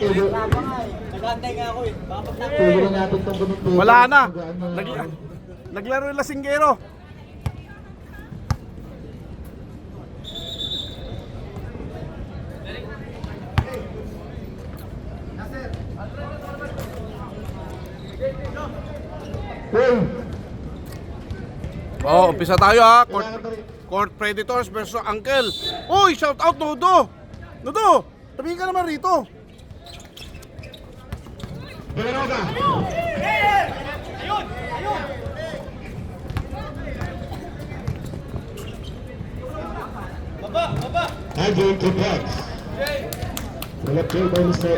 Nagantay nga ako eh. Tuloy natin itong ganito. Wala na. Naglaro yung lasinggero. Hey! Oh, umpisa tayo ha. Court Predators versus Uncle. Uy, shout out Nodo. Nodo, tumingin ka naman rito. Dalaroga! Again to Bucks. Wala play by Mr.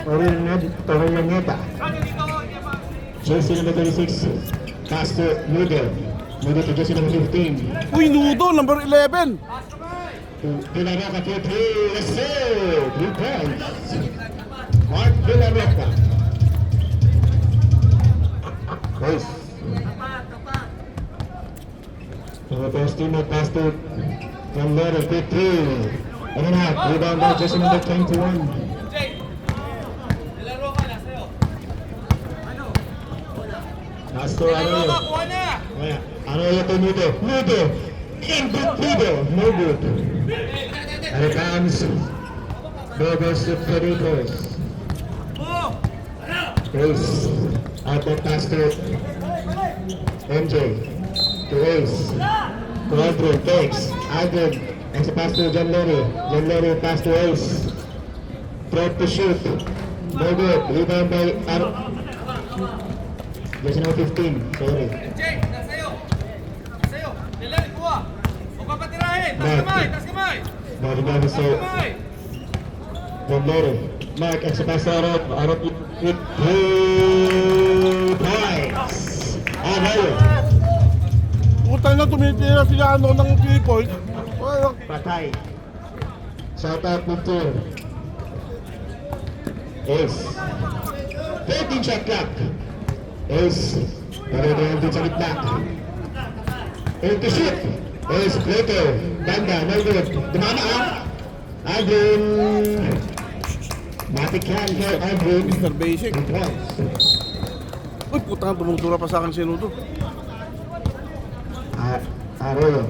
Orinaneta. Jersey number 36. Pass to Noodle. Noodle to jersey number 15. Uy, Nodo, number 11. Dalaroga for 3. Let's go! 3 points. Mark Dalaroga. Nice. Number 15 pass to from Lero, 15. And a half. Rebound by jersey number 21. Pass to Arroyo. Arroyo to Nudo. Nudo. And good Nudo. No good. And it comes. Bobos to Predators. Ace. Out of pass to MJ. To Ace. To Aldrin. Takes. Aldrin. And sa pass to John Larry. John Larry pass to Ace. Threat to shoot. No good. Rebound by jersey number 15. Sorry. Nasayo. Nilan, kuha. Huwag papatirahin. Tas kamay. Rebound sa John Larry. Mark and sa pass to Arot with 2 points. Arroyo. Utang na tumitira sila ano ng 3 points. Patay. Shout out Victor. Ace. 13 shot clock. Ace. Pero din sa gitna. Ace to shoot. Ace. Plato. Banda. No good. Dumama ah. Aldrin. Matik yan here. Aldrin. Mr. Basic. Good points. Uy, putang tumutura pa sa akin si Nodo. Arroyo.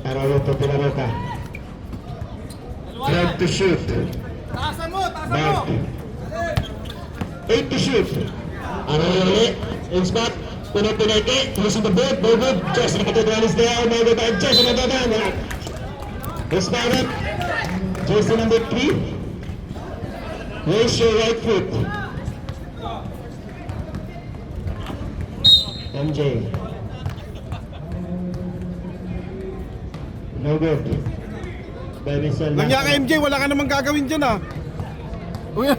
Arroyo to Pilaroca. Trying to shoot. Taasan mo. Back. 8 to shoot. Arroyo ulit. In spot. Pinake. Pushing the board. No good. Just nakatutuan is there. No good. And just nakatutuan. Responded. Jersey number 3. Raise your right foot. MJ. No good. By Mr. Langya ka MJ, wala ka namang gagawin dyan ah. Uy, Ano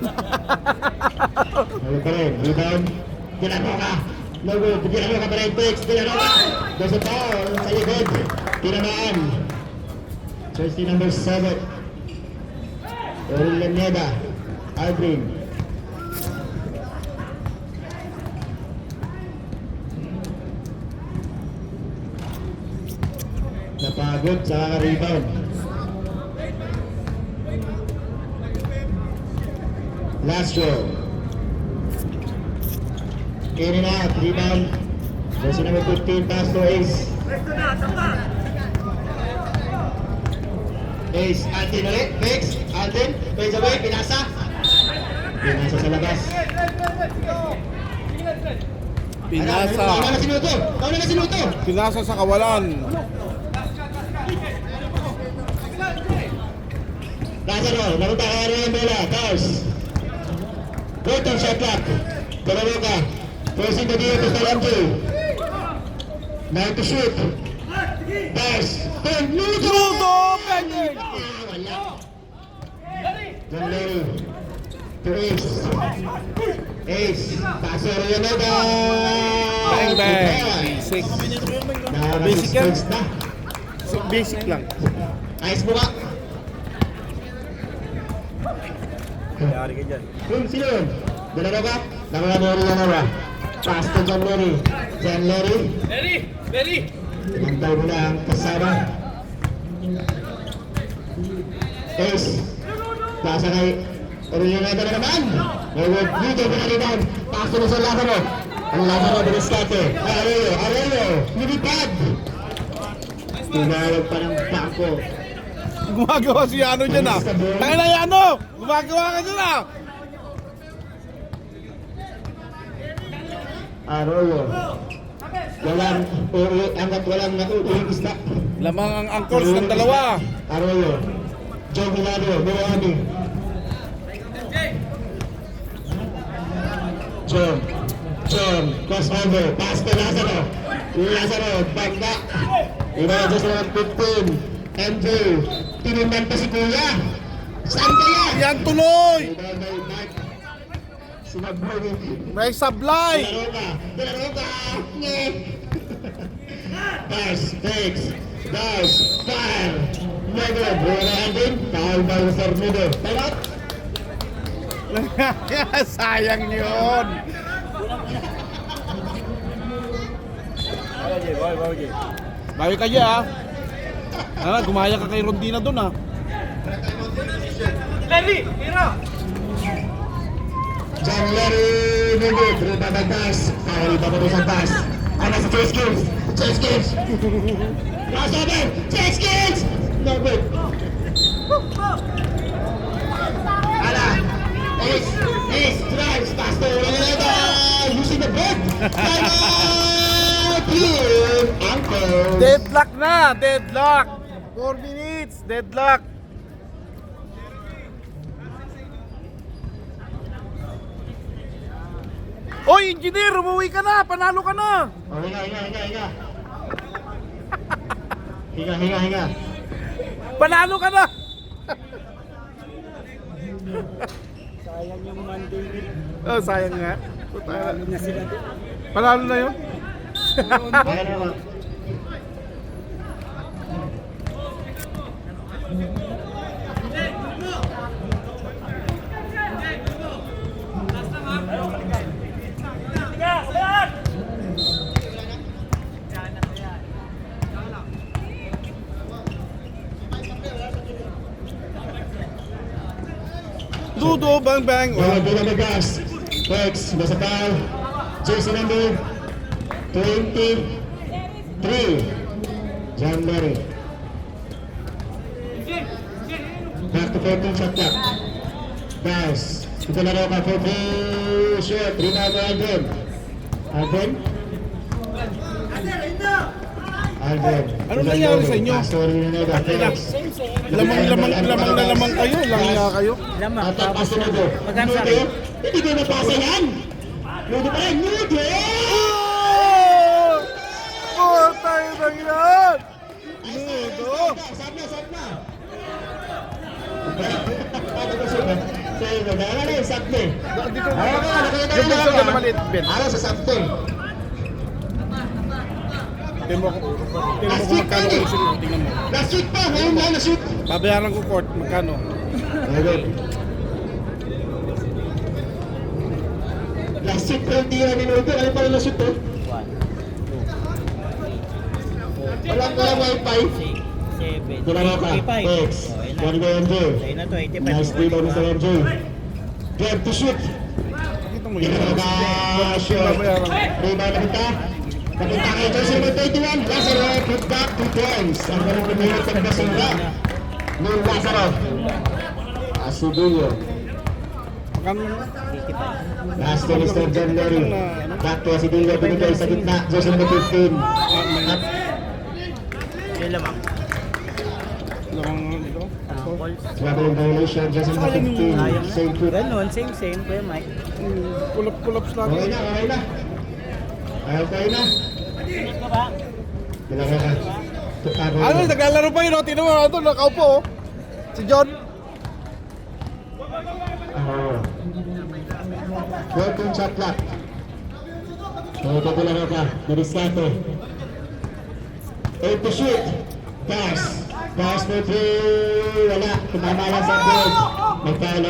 pa rin? Rebound. Dalaroga. No good. Dalaroga pa rin. Fix. Dalaroga. There's a foul sa likod. Tinamaan. Jersey number 7. Orinaneta. Aldrin. Napagod sa rebound. Last row. In and out. Rebound. Jersey number 15. Pass to Ace. Ace. Aldrin ulit. Fix. Aldrin. Plays away. Pinasa. Pinasa sa labas. pinasa. Tauna na si Nuto. Tauna na si Nuto. Pinasa sa kawalan. Lázaro, napunta ka rin yung bola. Cars. Quarter shot clock. Dalaroga. Forcing the deal to Salamjo. 9 to shoot. Cars. Turn. Nuto! Nudo! Pending! Wala. John Larry. To Ace. Ace. Paso rin na ba? Bang bang! Basic. Basic yan. Na. Basic lang. Ayos mo ka. Yari ka dyan. Sino yun? Dalaroga? Nakalabori na ba? Pass to John Larry. John Larry. Larry! Tinantay mo na ang kasama. Ace. Nasa kay Orellana na naman. Ngayon, dito na rebound. Paso na sa Lazaro. Ang Lazaro Berescate. Arroyo. Lumipad. Tinawag pa ng bangko. Gumagawa si Yano dyan ah. Tangin na Yano! Gumagawa ka dyan ah! Arroyo. Hanggat walang natutuling isda. Lamang ang angkors ng dalawa. Arroyo. Joe Milano. Milano. John, crossover, pass to Lazaro. Lazaro, banda. Inayos na ng 15. MJ, tinundan pa si Kuya. Saan kaya? Yan tuloy! Sinaboy. May sablay! Dalaroga. Pass, fakes, dash, fire. Medo, buwarahan din. Foul by Sarmido. Talat. Sayang yun! Bawi ka dyan ah! Gumaya ka kay Rondina dun ah! Larry, tira! John Larry Nugget, rebound ang pass. Foul pa po sa pass. Ano sa Chase Kills? Crossover! Chase Kills! No good. Ala! Ace, drives, pass to Orellana! Using the boot! Time out! Here, Uncle! Deadlock na! Deadlock! 4 minutes! Deadlock! Oy, engineer! Umuwi ka na! Panalo ka na! Oh, hinga. Panalo ka na! Sayang yung Monday night. Oh, sayang nga. Panalo na sila. Panalo na yun? Kaya naman. Dudo, bang bang! Wala doon ang gas. Tex, nasa foul. Jersey number 23. John Mary. Back to 14 shot clock. Pass. Ito na ka for 3 shot. Rebound to Alvin. Alvin. Ano nangyari sa inyo? Sorry na na. Tex. Lamang kayo. Langya kayo. Lamang, At ang tapos paso na to. Magkano sa Nudo. Hindi ko napasa yan. Nudo pa rin. Nudo! Oh, tayo ng yan! Nudo! Sab na. Paano ko siya? Sa'yo na. Ano na yung sab na eh? Dito, Nakita yung bunso ka na maliit, Ben. Ano sa sab to eh? Tingnan mo kung magkano ko shoot. Tingnan mo. Na-shoot pa. Ngayon lang na-shoot. Babayaran ko court, magkano? Ayun. Na-shoot pa yung tira ni Nudo. Ano pa rin na-shoot to? Walang wifi. 7. Tularo ka. Tex. One go MJ. Sa'yo na to, 85. Nice play by Mr. MJ. Grab to shoot. Kita mo yun. Shoot. Babayaran ko. Rebound na kita. Papunta kay Jersey number 31. Lazaro put back 2 points. Ang ganun pumilit sa basura. Noon Lazaro. Asudillo. Magkano? Last to Mr. John Larry. Back to Asudillo. Binigay sa gitna. Jersey number 15. At Yung lamang. Lamang dito. traveling violation. Jersey number 15. Same foot. Ganon, same, Kuya Mike. Pull-ups lang. Okay na. Okay na. Bilang ka. Ano, naglalaro pa yun, oh. Tingnan mo, ito, nakaupo, oh. Si John. 14 shot clock. Bilang ka. Berescate. 8 to shoot. Pass for 3. Wala. Tumama lang sa board. May foul.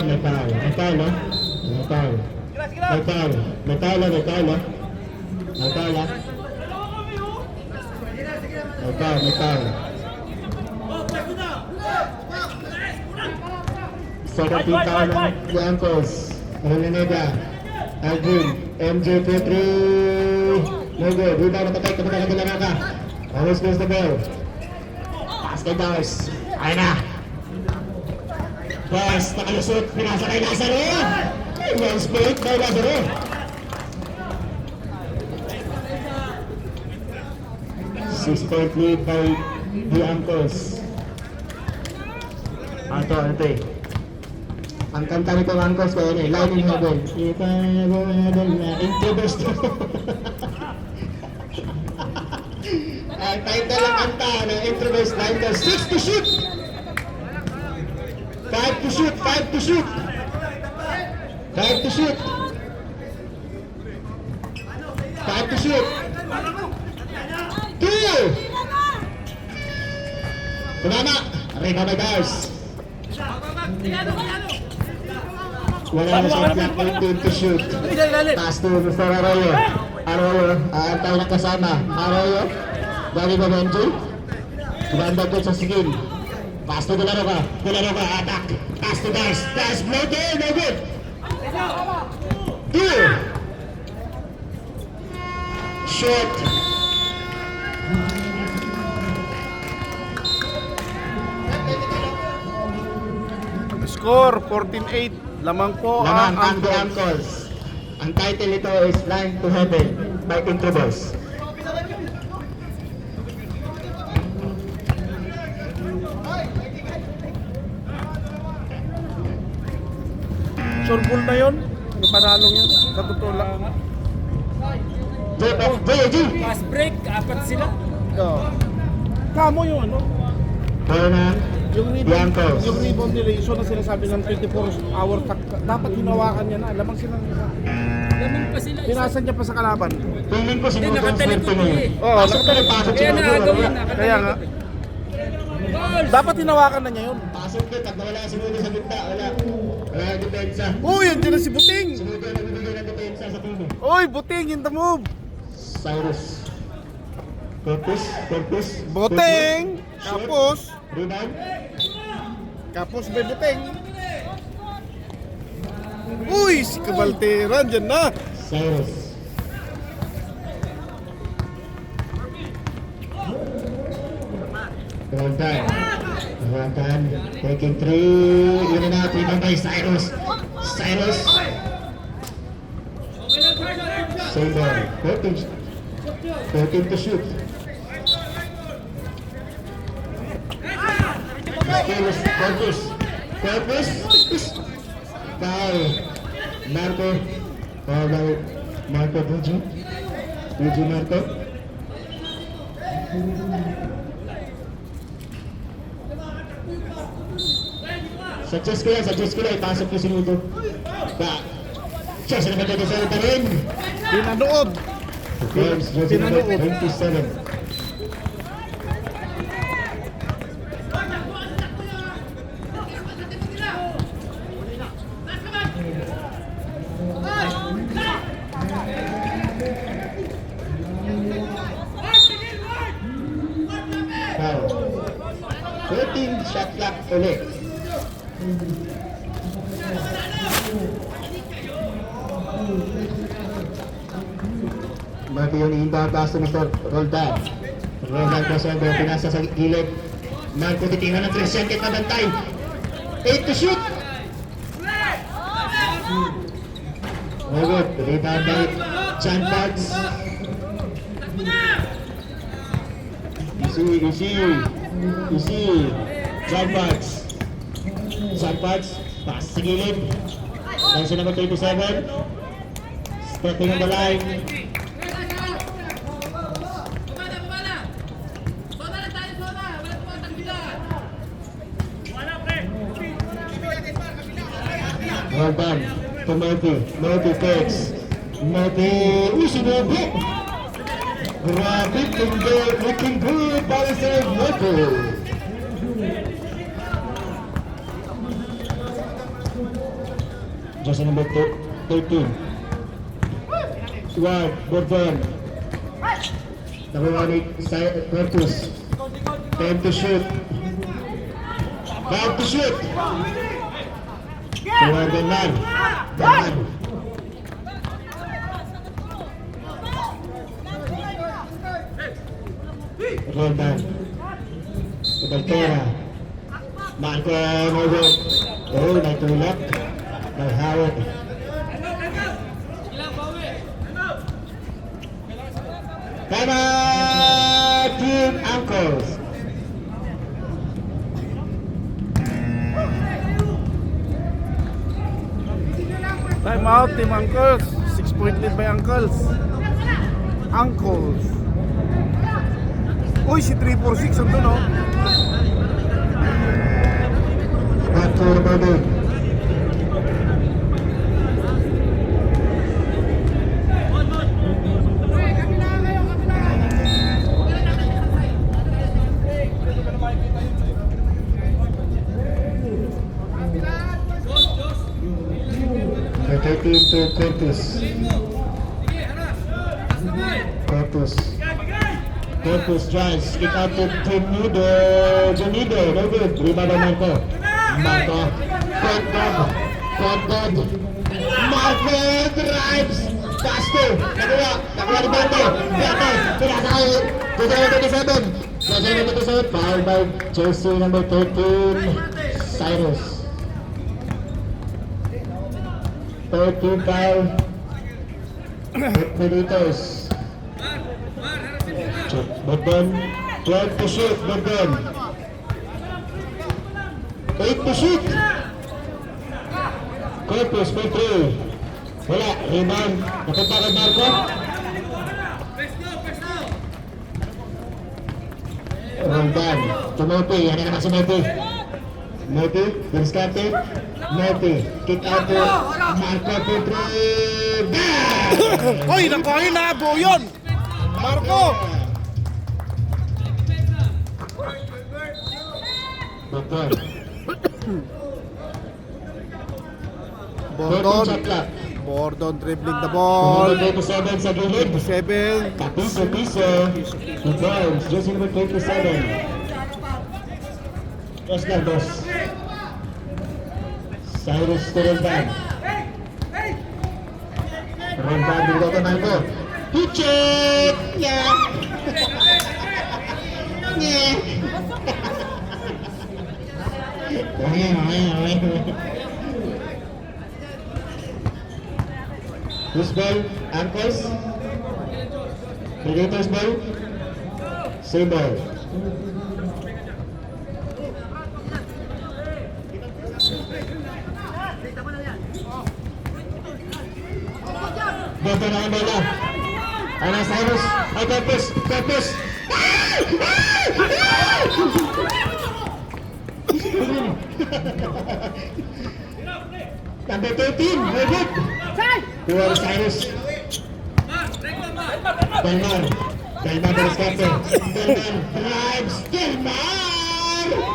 Second team foul ng The Uncles. Mahalinega. Alvin. MJ for 3. No good. Rebound na patay. Kapag nila ka. Always goes the ball. Pass kay Dars. Ay na. Dars. Nakalusot. Pinasa kay Lazaro. Well split by Lazaro. 6-point lead by The Uncles. Ito eh. Ang kanta nito ng Uncles ko yun eh, Line in Heaven. If I ever had a line in Heaven. Ang title ng kanta ng Introverse Line to 6 to shoot! 5 to shoot! 5 to shoot! 5 to shoot! 5 to shoot! 2! Tumama! Reba by Dars. Wala na siyang black team to shoot. Pass to Mr. Arroyo. Arroyo, aantay na kasama. Arroyo, dali ba Benji? Ganda doon sa sigil. Pass to Delaroca. Delaroca, attack. Pass to Dars. Dars, bloated, no good. 2! Short. Score 14-8. Lamang po Naman ang ang The Uncles. Ang title nito is Line to Heaven by Introverse. Sure ball na yun. Yung panalong yun. Sa totoo lang. JG! Fast break, apat sila. Kamo yung ano. Kaya na Yung The rebound, Uncles. yung rebound nila, iso na sinasabi ng 24-hour dapat hinawakan niya na. Lamang sila. Lamang pa sila. Pinasan niya pa sa kalaban. Feeling ko siguro ang nakatalikod swerte niya. eh. Oo, Pasok na rin, pasok Kaya siguro. nakagawin, Kaya nga. Goal! Dapat hinawakan na niya yun. Pasok ka, pag nawala si Rudy sa gitna, wala. Wala ang depensa. Uy, andyan na si Buting. Si Rudy ang nagbibigay ng depensa sa team. Uy, Buting in the move. Cyrus. Corpus. Buting. Shot. Kapos. Rebound. Kapos may Buting. Uy, si Cabaltera, andyan na. Cyrus. Roldan. Roldan. Taking 3. Yun na, 3 by Cyrus. Cyrus. Same ball. 14 to shoot. Corpus. Foul. Marco. Foul by Marco Buju. Buju Marco. Suggest ko lang, ipasok ko si Ludo. Siya naman dito sa uta rin. Pinanood. James, jersey number 27. Foul. 13 shot clock ulit. Bati yung iindahan pass to Mr. Roldan. Roldan Cosondo, pinasa sa gilid. Marco titingnan ng 3 second na bantay. 8 to shoot. No good. Rebound by Chan Buds. Easy. Chan Buds. Pass sa gilid. Nansi number 27. Stepping on the line. Well done to Murphy. Murphy takes. Uy, sinabi! Grabe, looking good para sa Murphy. Just number 13. Sword, Gordon. Number 1, Corpus. 10 to shoot. 5 to shoot. Keluar Delmar. Delmar. Roldan. Baltera. Marco Novo. Oh, natulak. Naghawak. Time out, Team Uncles. Time out, Team Uncles. 6-point lead by Uncles. Uncles. Uy, si 346 andun, oh. Back to the body. Rotating to Corpus. Corpus. Corpus drives. Kick out to Junido. Junido. No good. Rebound by Marco. Marco. Point guard. Point guard. Marco drives. Pass to. Nakuha. Nakuha ni Bate. Bate. Pinasahod. 27. Foul by jersey number 13. Cyrus. 13 foul. Predators. Bogdan. 12 to shoot. Bogdan. 8 to shoot. Corpus for 3. Wala. Rebound. Napunta kay Marco. Roldan. To Mopi. Yan na naman si Mopi. Mopi. Diskarte. Mopi. Kick out to Marco for 3. Bang! Uy, nakuha na, buo yun. Marco. Bogdan. Bordon. Shot clock. Bordon dribbling the ball. Number 27 sa gilid. 7. Piso. He bounce. Jersey number 27. Cross lang, boss. Cyrus to Roldan. Roldan, dito ka Marco. Hit-check! Yeah! Yeah! Who's ball? Uncles? Predators ball? Same ball. Dito na ang bola. Ano, Cyrus? Ay, Corpus! Number 13, very good. Kuha Cyrus. Delmar Diskarte. Delmar drives.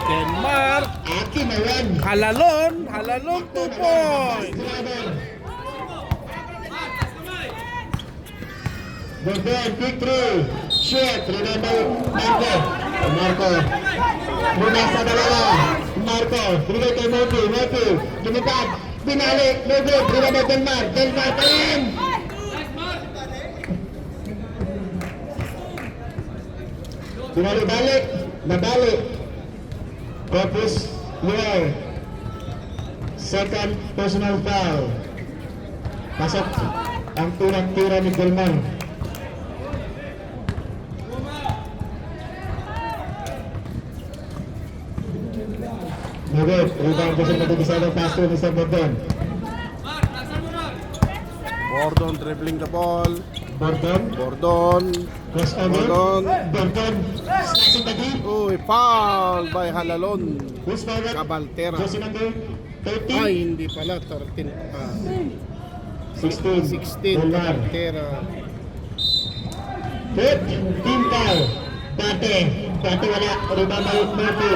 Denmark. Akin na yan. Halalon 2 points. Bogdan, quick through. Shoot. Remember, Marco. Muna sa dalawa. Marco. Binigay kay Mopi. Tumutag. Binalik. No good. Remember Delmar pa rin. Binalik. Nabalik. Corpus. Luar. Second personal foul. Pasok ang turang-tira ni Delmar. Good. Rebound kasi nag-ugisado pass to Mr. Bogdan. Bordon dribbling the ball. Bordon. Crossover. Bordon. Slashing the deep. Uy, foul by Halalon. Who's forward? Cabaltera. Jersey number 13. Ay, hindi pala. 13 pa. 16. 16. Delmar. Cabaltera. Good. Team foul. Bate wala. Rebound by Murphy.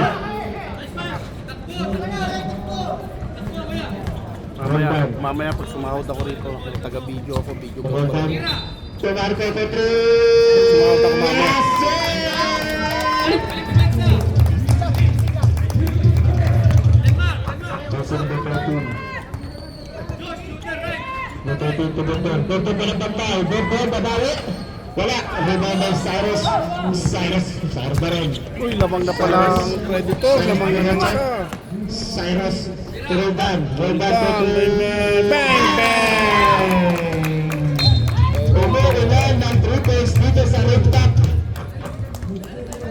Mamaya pag sumahod ako rito, taga-video ako, video ko. Bordon. To Marco for 3. Sumahod ako mamaya. Yes, sir! Jersey number 13. Rotating to Bordon. Bordon pa ng bantay. Bordon, babawi. Wala. Rebound by Cyrus. Cyrus ba rin? Uy, lamang na pala ang Predators. Lamang na naman siya. Cyrus to Roldan. Roldan Bang, to bang, bang! Umuulan ng triples dito sa rooftop.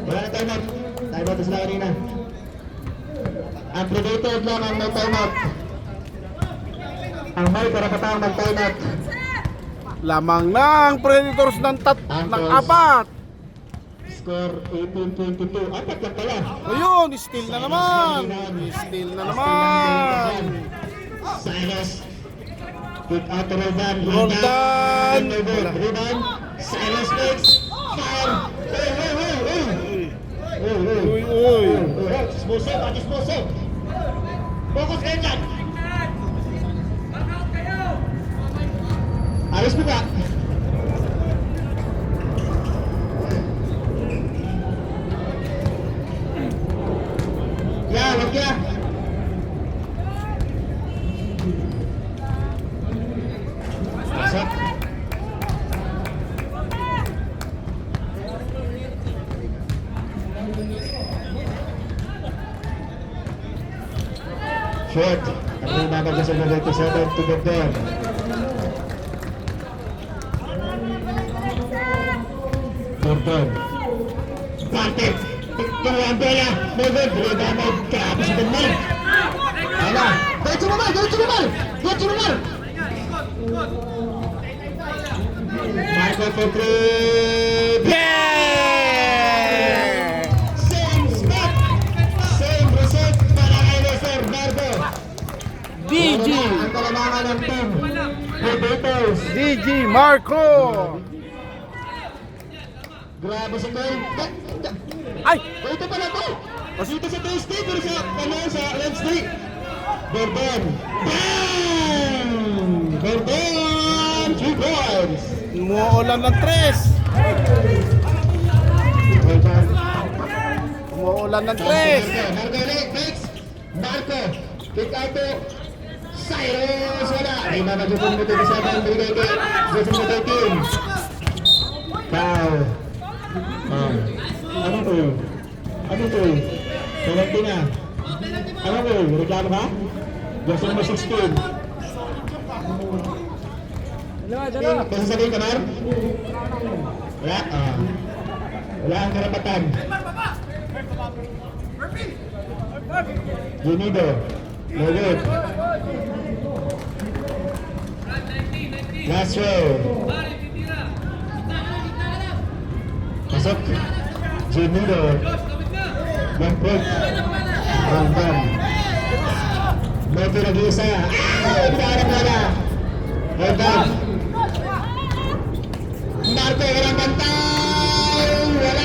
Wala na timeout. Timeout sila kanina. Ang Predator lang ang may timeout. Ang may karapatang mag-timeout. Lamang na ang Predators ng apat. Score 18-22. Apat lang pala. Ayun, steal na naman. Steal na naman. Cyrus. Put out to Roldan. Roldan. Roldan. Cyrus makes. Foul. Uy. Dismoso. Focus kayo dyan. Ayos mo ba? Wag ya. Pasok. Short. Ang babag sa number 27 to get there. Gordon. Bante. Turuan bola. Moved. Redamod. Grabe si Benmal. Ala. Diretso naman. Marco for three. Yeah! Same spot. Same result para kay Sir Marco. DG. Ang kalamangan ng team. Predators. DG Marco. Grabe si Kyle. Ay! Ito pala to. Dito sa Thursday, pero sa Wednesday. Gordon. Bang! Gordon! 3 points. Umuulan ng 3. Gordon. Umuulan ng 3. Marco ulit. Next. Marco. Kick out to Cyrus. Wala. Ay, mamagupong mo ito sa bang binigay kay Joseph Team. Foul. Ano to? Penalty na. Ano to? Reklamo ka? Gusto mo 16. Kasi sabihin ka, Mar? Wala? Wala ang karapatan. Ginido. Lagod. Last row. Pasok. Ginido. Backbreak. Random. Medyo nag-iisa. Pinarap na. Random. Marco, walang bantay! Wala!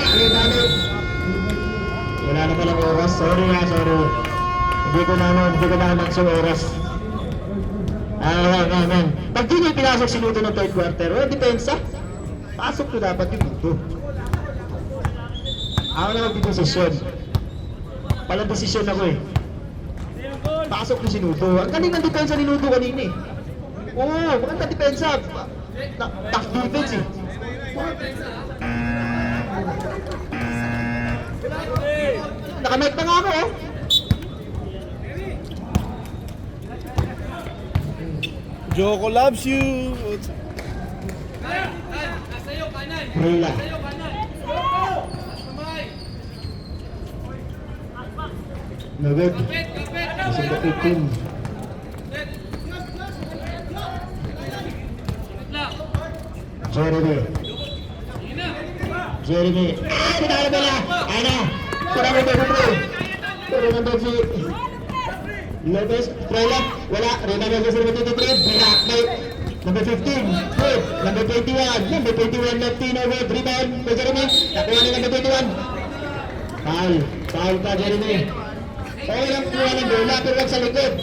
Wala na palang oras. Sorry. Hindi ko na maksong oras. Ayan. Pag di nyo pinasok si Luto ng third quarter, wala depensa. Pasok ko dapat yung Luto. Ako na magdidesisyon. Palang desisyon ako eh. Pasok ko si Luto. Ang galing ng depensa ni Luto kanina eh. Oo, maganda depensa. Tough defense eh. Nakamike na nga ako oh. Joko loves you. Rila. Nagad. Masang ka-18. Jeremy. Pinala bola. Ano? Kurang ito bro. Kurang ito si Lopez. Rila. Wala. Rila na sa number 23. Black Knight. Number 15. Good. Number 21. Number 21. Latino with rebound. Kay Jeremy. Nakuha na number 21. Foul pa Jeremy. Okay lang kuha ng bola pero wag sa likod.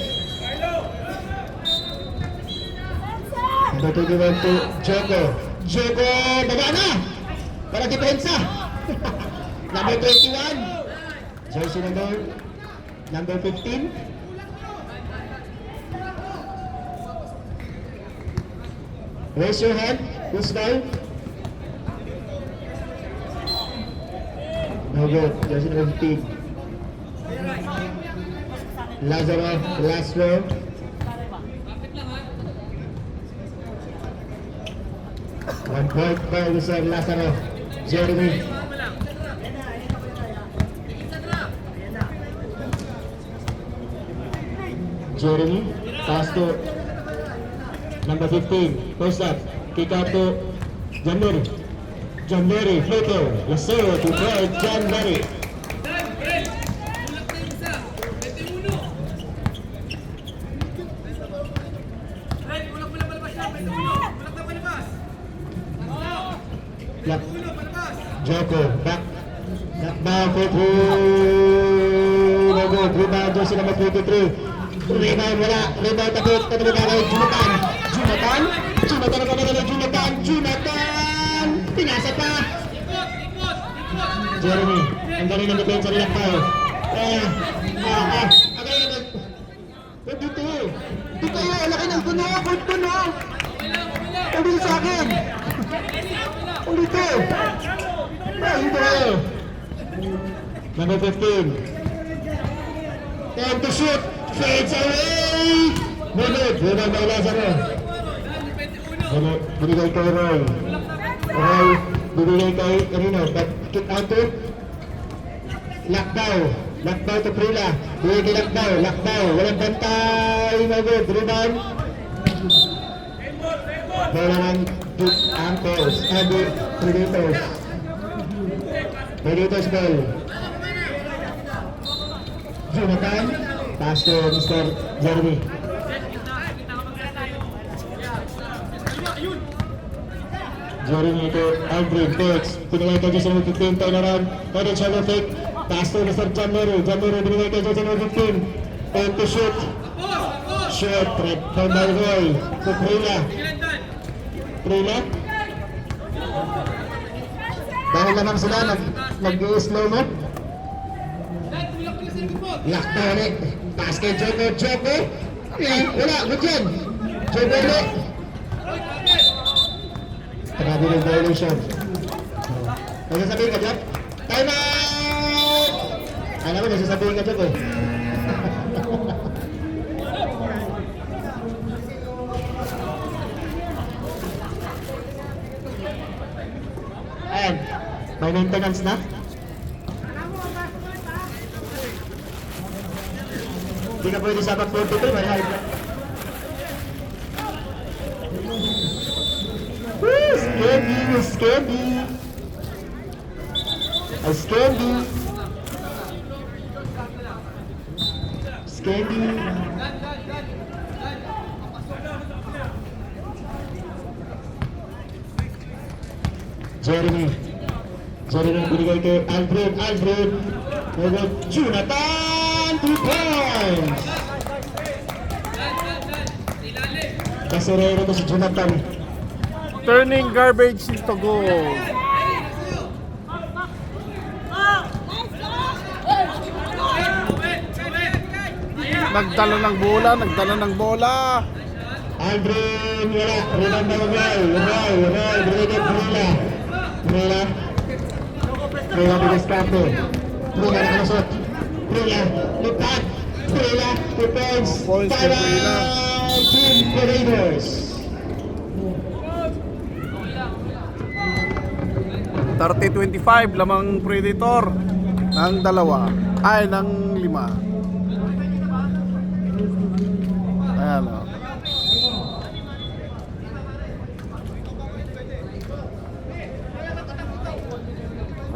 Number 21 to Joko. Joko, baba na! Para depensa! Number 21. Jersey number 15. Raise your hand. Who's foul? No good. Jersey number 15. Lazaro, the last row. One point by Mr. Lazaro. Jeremy. Jeremy, pass to number 15. Post up. Kick out to John Mary. John Mary, floater. Lazaro to guard John Mary. Lock. Joko, back. Knockdown for 3. No good. Rebound, jersey number 23. Rebound, wala. Rebound, takot. Katabi na kay Jonathan. Jonathan. Jonathan ang kamay na Jonathan. Jonathan. Pinasa pa. Jeremy. Ang galing ng depensa nila pa. Dito. Dito yun. Laki ng puno. Court puno. Tabi sa akin. Dito. Dito. Number 15. Time to shoot. Fades away. Minute. Rebound by Lazaro. Binigay kay Roy. Roy, binigay kay Rino. But kick out to Lockdown. Lockdown to Prila. Binigay kay Lockdown. Lockdown. Walang bantay. No good. Rebound. Kailangan kick ankles. Predators. Predators ball. Jonathan. Pass to Mr. Jeremy. Jeremy to Aldrin. Takes. Pinigay kay Jason number 15. Turn around. Pwede shallow fake. Pass to Mr. John Mary. John Mary binigay kay Jason number 15. Time to shoot. Shot. From by Roy. To Prila. Prila. Dahil naman sila nag-slow mo. Lockdown ulit. Pass kay Joko. Joko. Yan. Wala. Good yan. Joko ulit. Grabe ng violation. Nagsasabihin ka dyan? Time out! Alam mo, nagsasabihin ka dyan eh. Ayan. May maintenance na? Hindi ka pwede sa 43, may high blood. Woo! Scandi! Scandi! A Scandi! Scandi! Jeremy! Jeremy binigay kay Alfred! Alfred! Nagod Jonathan! 2 points! Kaserero to si Jonathan. Turning garbage into goal. Nagdala ng bola, nagdala ng bola. Aldrin, wala. Rebound by Roy. Binigay kay Prila. Prila. Prila bigas kapo. Prila nakalusot. Prila, lipat. Prila, 2 points. Points kay Prila. Team Raiders. 30-25 lamang Predator ng dalawa ay ng 5. Ayan o.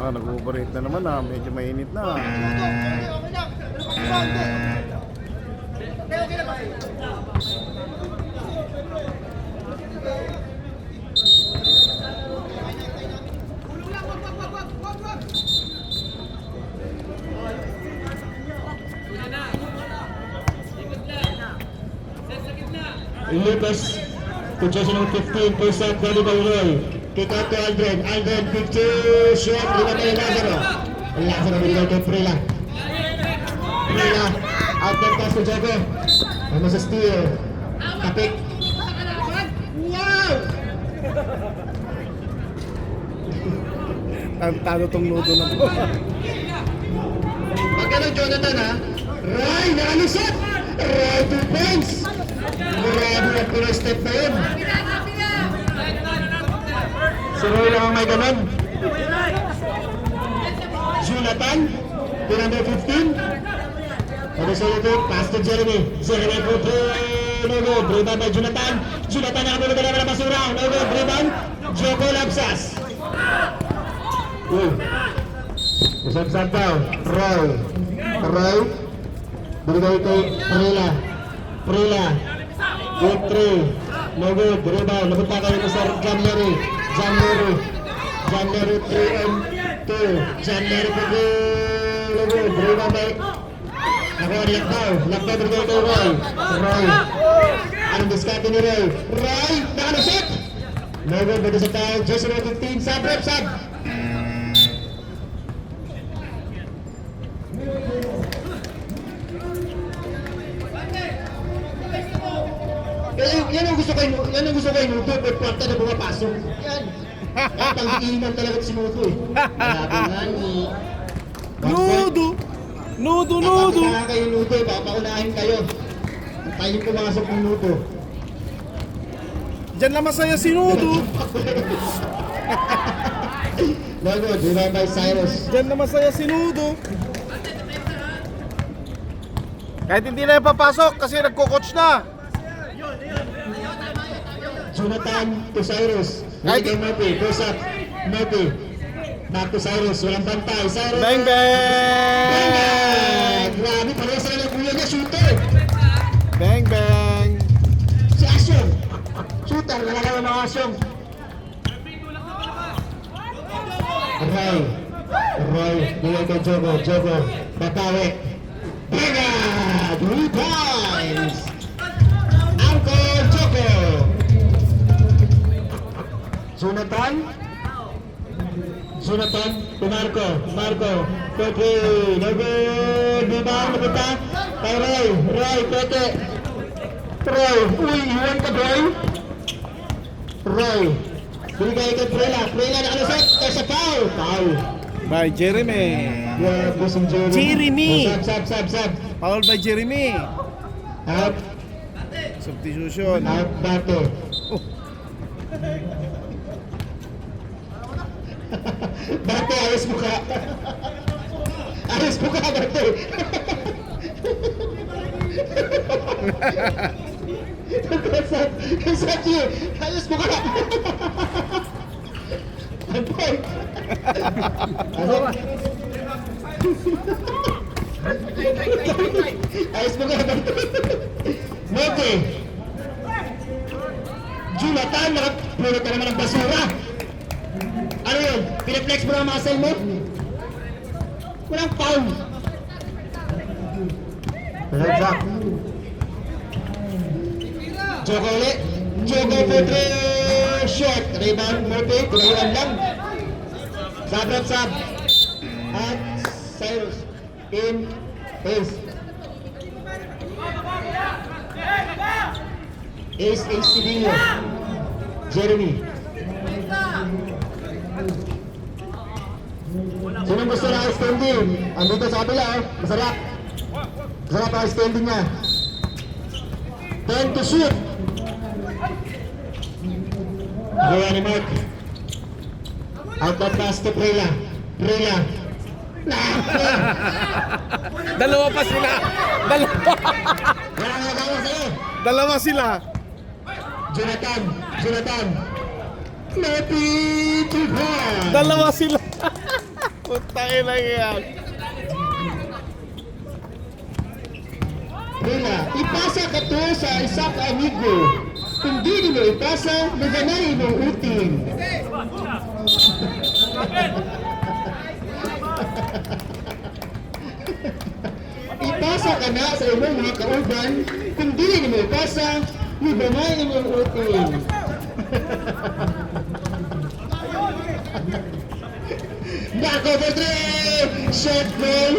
Nag-overrate na naman na, medyo mainit na. Ilipas to jersey number 15, first out ready by Roy. Kick out to Aldrin. Aldrin, 50 shot. Rebound by Lazaro. Lazaro binigay kay Prila. Prila. Out there pass to Jago. Ano sa steal. Kapik. Wow! Tantado tong nudo na to. Pag ganun, Jonathan ha. Ray, nakalusot! Ray, 2 points! Grabe ang first step na yun. Si Roy lang ang may ganun. Jonathan, to number 15. Ano sa ito? Pass to Jeremy. Jeremy for three. No good. Rebound by Jonathan. Jonathan nakabulog na naman ang basura. No good. Rebound. Joko Lapsas. Usap-usap daw. Roy. Roy. Binigay kay Prila. Prila. Good 3. No good. Rebound. Napunta kayo ko sa John Larry. John Larry. John Larry 3 and 2. John Larry for 3. No good. Rebound by... Ako, lakdaw. Lakdaw binigay kay Roy. Roy. Anong diskarte ni Roy? Roy. Nakalusot. No good. Bago sa tayo. Jason 15. Sub rep. Sub. Yan ang gusto kayo Nudo, but kwarta na bumapasok. Yan. Yan, pang-iinan talaga si Nudo eh. Grabe nga ni... Nudo! Nudo, nudo! Papakita kayo Nudo, papaunahin kayo. Tayo pumasok ng Nudo. Diyan lang masaya si Nudo. Nudo, driven by Cyrus. Diyan na masaya si Nudo. Kahit hindi na yung papasok kasi nagko-coach na. Jonathan to Cyrus. Hindi kay Murphy, first up. Murphy. Back to Cyrus, walang bantay. Cyrus! Bang bang! Bang! Grabe, pareho sa ng kuya niya, shooter! Bang bang! Si Asyong! Shooter, nalalaman mga Asyong! Roy! Roy, bigay kay Jogo. Jogo, Batawik! Banga! 3 points! Uncle Jogo! Jonathan? Jonathan to Marco. Marco. Peke. No good. Rebound. Napunta. Kay Roy. Roy. Peke. Roy. Uy, iwan ka Roy. Roy. Binigay kay Prela. Prela nakalusot. There's a foul. Foul. By Jeremy. Yeah, busong Jeremy. Jeremy. Sab. Foul by Jeremy. Out. Substitution. Out. Bate. Oh. Bate, ayos mo ka. Ayos mo ka, Bate. Saki, ayos mo ka. Bate. Ayos mo ka, Bate. Bate. Jonathan, nakapulot ka naman ng basura. Ano yun? Pinaflex mo lang ang muscle mo? Walang foul. Heads up. Joko ulit. Joko for 3. Short. Rebound. Murphy. Pinayuan lang. Sub. At Cyrus. In. Ace. Ace Cedillo. Jeremy. Sinong gusto na extending? Andito sa kabila oh. Masarap. Masarap ang extending niya. 10 to shoot. Gaya ni Mark. Outlet pass to Prela. Prela. Dalawa pa sila. Wala nga gawa sa'yo. Dalawa sila. Jonathan. Murphy to Juan. Dalawa sila. Putang ina yan. Prela, ipasa ka to sa isang amigo. Kung di mo ipasa, naganay mo utin. Ipasa ka na sa imong mga kauban. Kung di mo ipasa, naganay mo utin. Back over 3! Shot goal!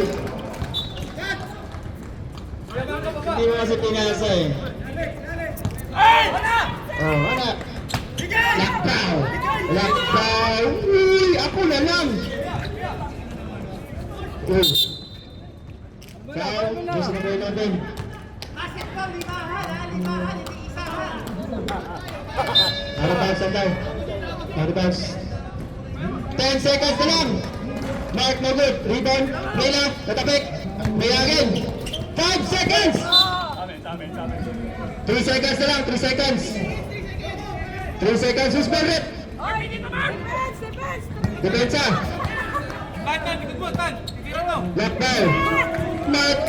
Hindi mo kasi pinasa eh. Oh, wala! Lakpa! Out of bounds. 10 seconds na lang. Mark, no good. Rebound. Reyna, natapik. Reyna again. 5 seconds. 3 seconds na lang. 3 seconds. 3 seconds. Who's better? Depensa. Tan, ikot mo, Tan. Tira mo. Lock down. Mark.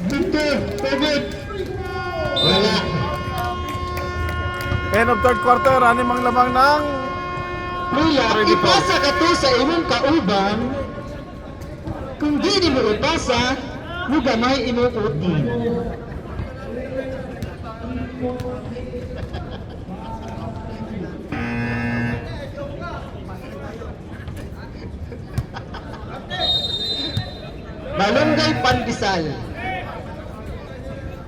Victor. David. Wala. End of third quarter, ani mang lamang ng Kuya, ipasa ka to sa imong kauban. Kung di mo ipasa, mugamay imong uti. Malunggay pandesal.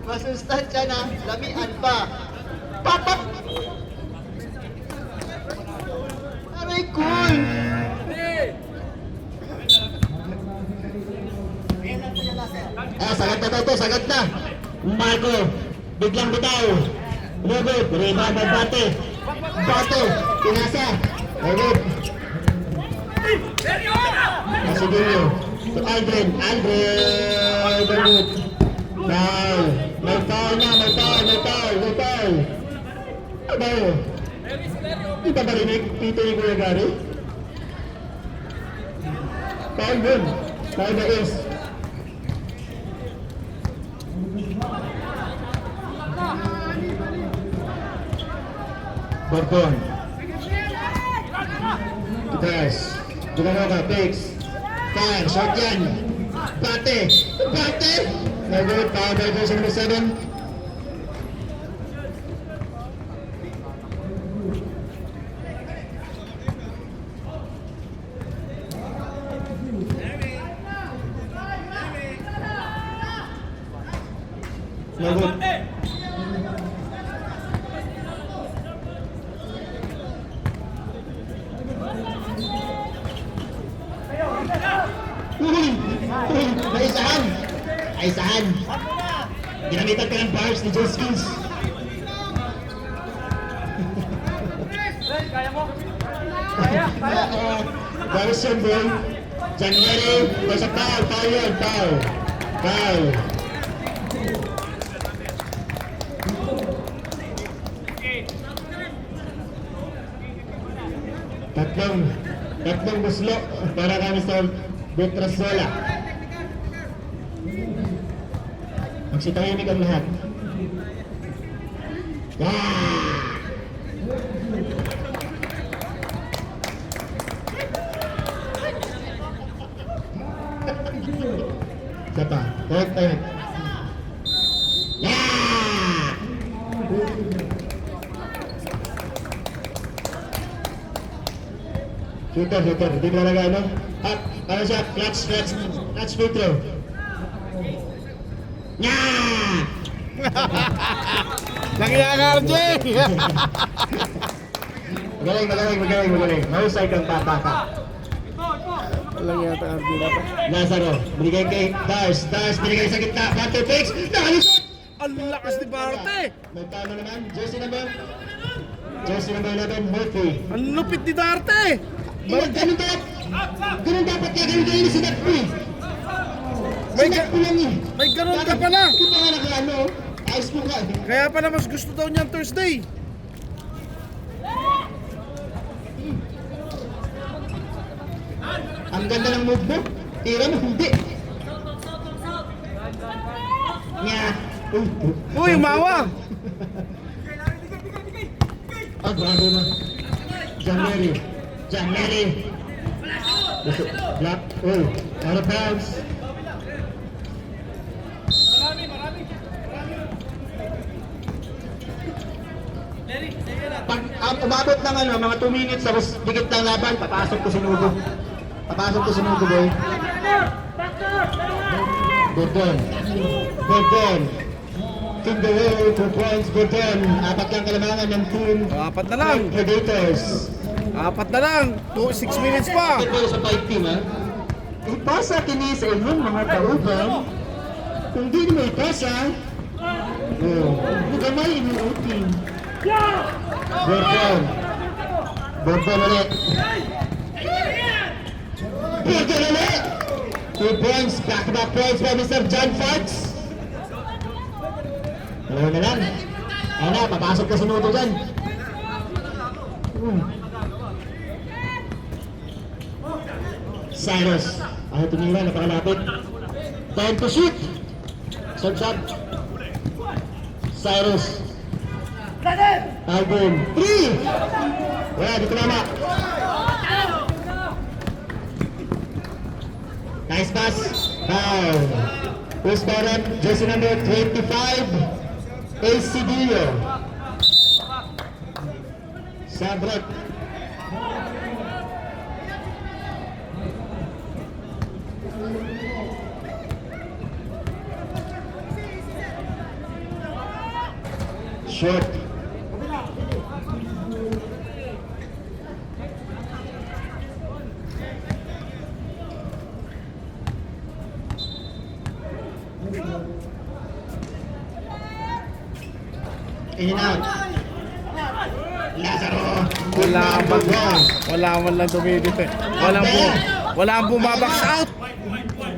Masustansya na, lamian pa. Papak! Aray, cool! Sagat na to, sagat na. Marco, biglang bitaw. Robert, rebound ng bate. Bate, pinasa. Robert. Asidillo. To Aldrin. Robert. Foul. May foul na, may foul. Ano yun? Di ba barinig? Tito yung Kuya Gary? Foul yun. Foul na is. Bordon. Tutas. Dumanova, Pix. Fine, short yan. Bate. Nagawin, foul by version number 7. Nagawin. Naisahan. Ginamitan ka ng bars ni Joe Skills. Kaya mo? Bars yun, bro. January, basta foul yun. Tatlong buslo para kami sa Betrasola. Magsitahimik ang lahat. Siapa? Correct. Shooter. Hindi mo talaga ano? Up. Ano siya? Clutch free throw. Nangiya ka, RJ! Magaling. Mahusay kang papa ka. Walang yata RJ dapat. Lazaro, binigay kay Dars, binigay sa gitna. Bante Fix, nakalisot! Ang lakas ni Barte! May tama naman, jersey number 11, Murphy. Ang lupit ni Darte! Ganun dapat gagawin si Dakpi. May Dakpi lang eh. may ganun ka pala! Kita nga naka ayos mo ka. Kaya pala mas gusto daw niyan Thursday. Ang ganda ng move mo. Tira mo, hindi. Uy, umawa! Grabe na. January. Black. Out of bounds. Pag umabot ng mga 2 minutes tapos dikit lang laban, papasok ko si Nugo, boy. Gordon. Team the world for points, Gordon. 4 lang kalamangan ng team. 4 na lang. Predators. 4 na lang. 6 minutes pa. Ito sa 5 team, ha? Ipasa kini sa inyong mga kauban. Kung di mo ipasa, mugamay inyong team. Gordon. Gordon ulit. Gordon ulit. 2 points. Back-to-back points by Mr. John Fox. Dalawa na lang. Ayun na, papasok ka si Nuto dyan. Cyrus. Ayaw tumira, napakalapit. Time to shoot. Shot shot. Cyrus. Album. 3. Wala, dito nama. Nice pass. Foul. Who's Baron? Jersey number 25. ACDO. Sabrek. Short. In and out. Lazaro. Wala man lang dumidit eh. Walang bumabaks out.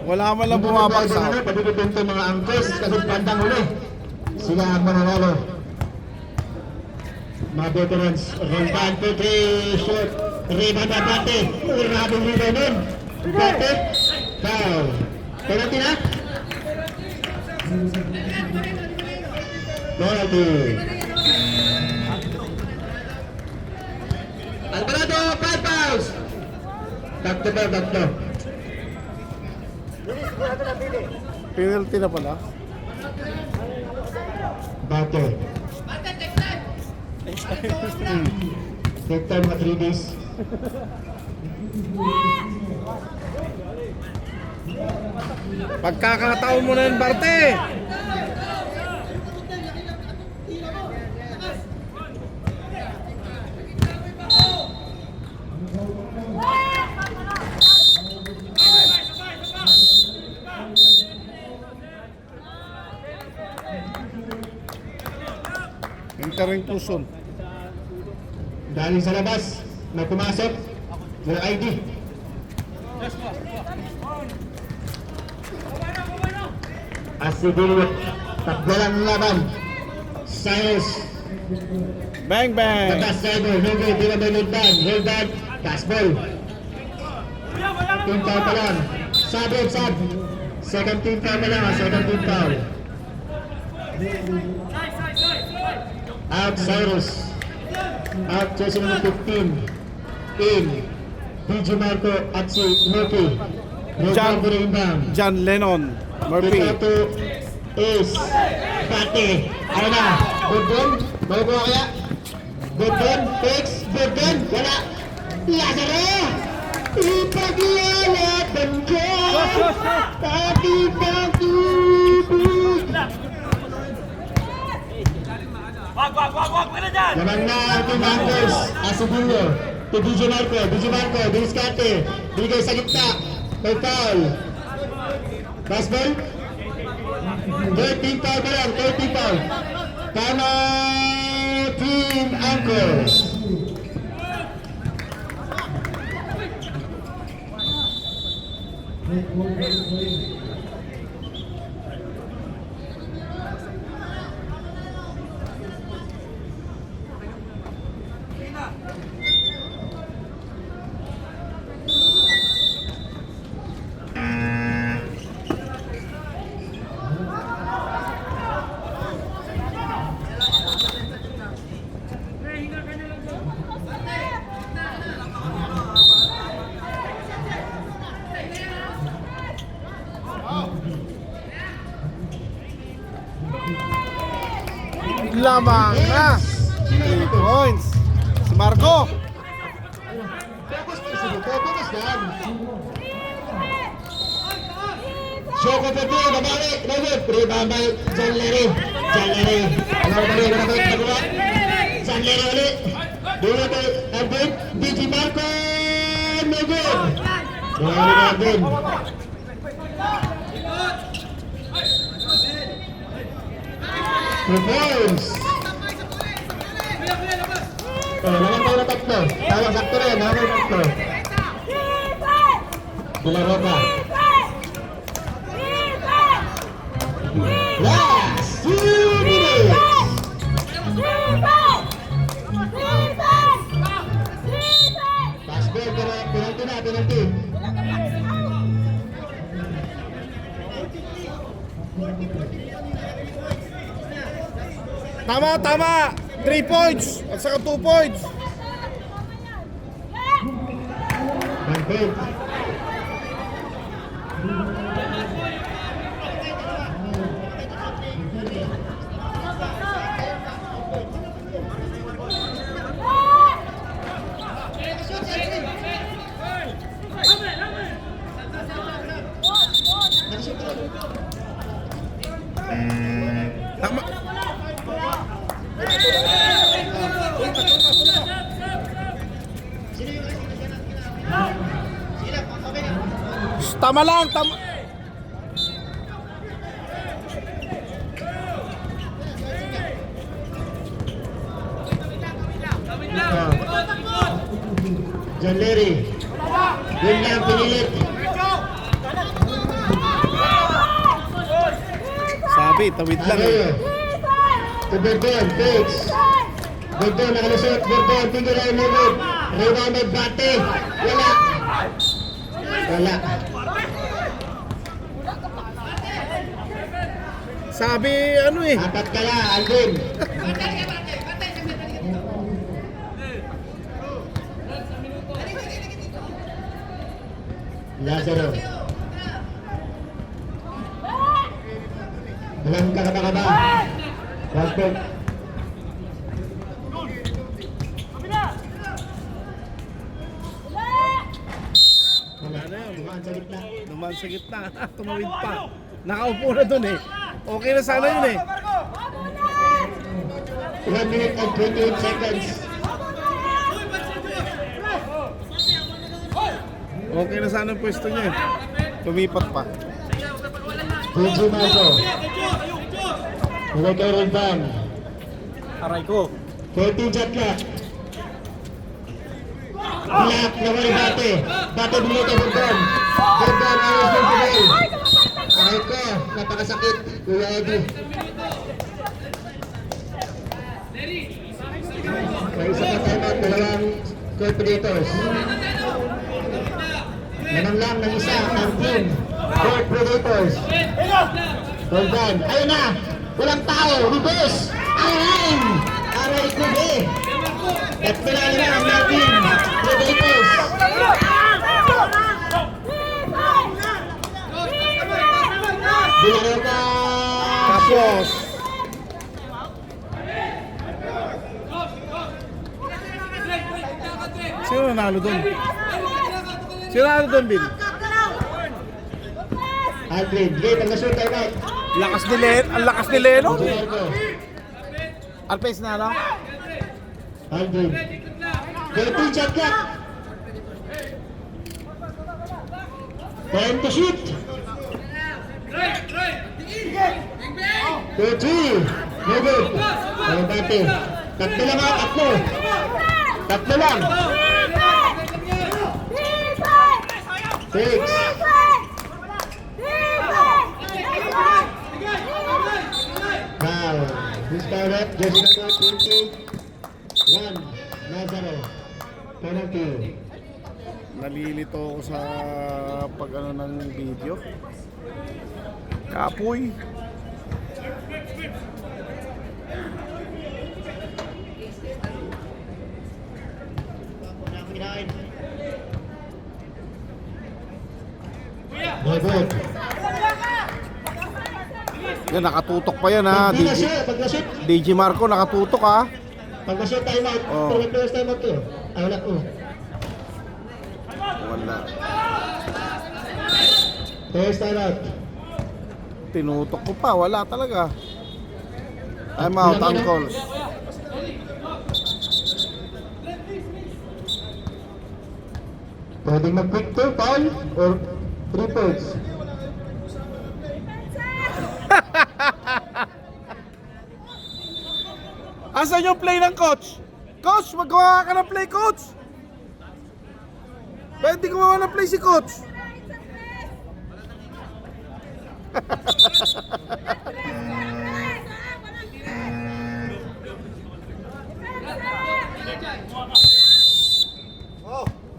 Wala man lang bumabaks out. Pabibigyan mga angkos kasi bandang huli. Sila ang mananalo. Mga veterans, Roldan, Pedri, short, rebound na Bate, urabong rebound nun, Bate, foul, penalty na? Penalty. Alvarado, 5 fouls. Tatlo ba, tatlo. Penalty na pala. Bate. Take time mga 3 days. Pagkakataon mo na yun, Barte. Inter-inclusion. Galing sa labas, na pumasok, yung ID. Asiguro, tatlo lang laban. Cyrus, Bang bang. patas driver, Hugo, Roldan, Roldan, pass ball. Team foul pa lang. Sub. Second team foul pa lang, second team foul. Out Cyrus. Out jersey number 15. In. DJ Marco at si Murphy. Roldan for the inbound. John Lennon. Murphy. Ito is Bate. Ano na? Gordon? Makukuha kaya? Gordon? Fix? Gordon? Wala. Lazaro! Ipaglalaban ko! Pati-pati-pati! Wag, pwede dyan! Naman na ang Team Anglers. Asubullo. To DJ Marco. DJ Marco. Diniscarte. Bigay sa gitna. May foul. Basball. Third team foul pa lang. Third team foul. Tama Team Anglers. Lamang na. 3 points. Si Marco. Focus lang. Shoko Pepe, babawi. Nagod. Pre-babay. John Larry. Ano ba rin? Ano ba rin? John Larry ulit. Dula ko. Abit. DJ Marco. Nagod. Nagod. Performs. Naman tayo na tatlo. Tayo sakto rin. Okay, sakto. Villaroca. Last 2 minutes. Pass ball, pero penalty na, penalty. Tama, tama! 3 points! At saka 2 points! 1 point. Tama! Tama lang, tama. John Larry. Yun lang, pinilit. Sabi, tawid lang eh. Agayo. To Bordon, Fix. Bordon, nakalusot. Bordon, tingin lang lumod. Rebounded, bate. Wala. Wala. Sabi, ano eh. Apat kaya, Alvin. Lazaro. Walang kakaba-kaba. Prospect. Wala na yun. Dumaan sa gitna. Dumaan sa gitna. Tumawid pa. Nakaupo na dun eh. Okay na sana yun eh. 1 minute and 28 seconds. Okay na sana ang pwesto niya eh. Lumipat pa. Benji Maso. Mula kay Roldan. Aray ko. 14 shot clock. Black na wala bate. Bate binito Roldan. Roldan ayos ng today. Aray ko, napakasakit. Kuya Eddie. May isa pa timeout, dalawang Court Predators. Naman lang ng isa ang team. Court Predators. Roldan, ayun na! Walang tao! Reverse! Aray! Aray ko be! At pinali na ang team. Predators. Villaroca! Tapos. Sino nanalo doon? Sino nanalo doon, Bill? Aldrin, game ang na-shoot timeout. Lakas ni Len, ang lakas ni Leno. Villaroca. Alpes na lang. Aldrin. 13 shot clock. Time to shoot. 2-3. No good. Ano dati? Tatlo lang ha, tatlo. Tatlo lang. 6. Foul. This foul up. Jersey number 21. Lazaro. Penalty. Nalilito ako sa pag ano ng video. Kapoy. No good. Yan, nakatutok pa yan ha. Pag na-shoot, pag na-shoot. DJ Marco, nakatutok ha. Pag na-shoot timeout. Oh. Pero players timeout to. Ah, wala. Oh. Wala. Players timeout. Tinutok ko pa, wala talaga. I'm out, uncles. Pwedeng mag-quick to, foul, or 3 points. Asan yung play ng coach? Coach, magawa ka ng play, coach! Bakit di gumawa ng play si coach?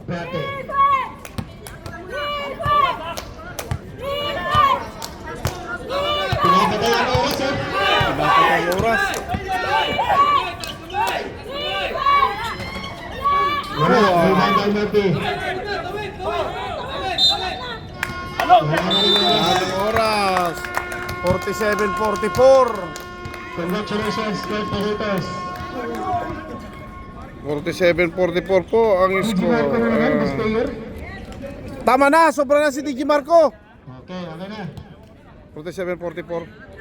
Prate. Pinapatay ang oras eh. Bakit ang oras? Wala, rebound ang Murphy. Wala na rin oras. Ang oras. 47-44. Congratulations, Coach Pajitos. 47-44 po ang DJ Marco na naman, best score. player. Tama na, sobra na si DJ Marco. Okay, okay na. 47-44.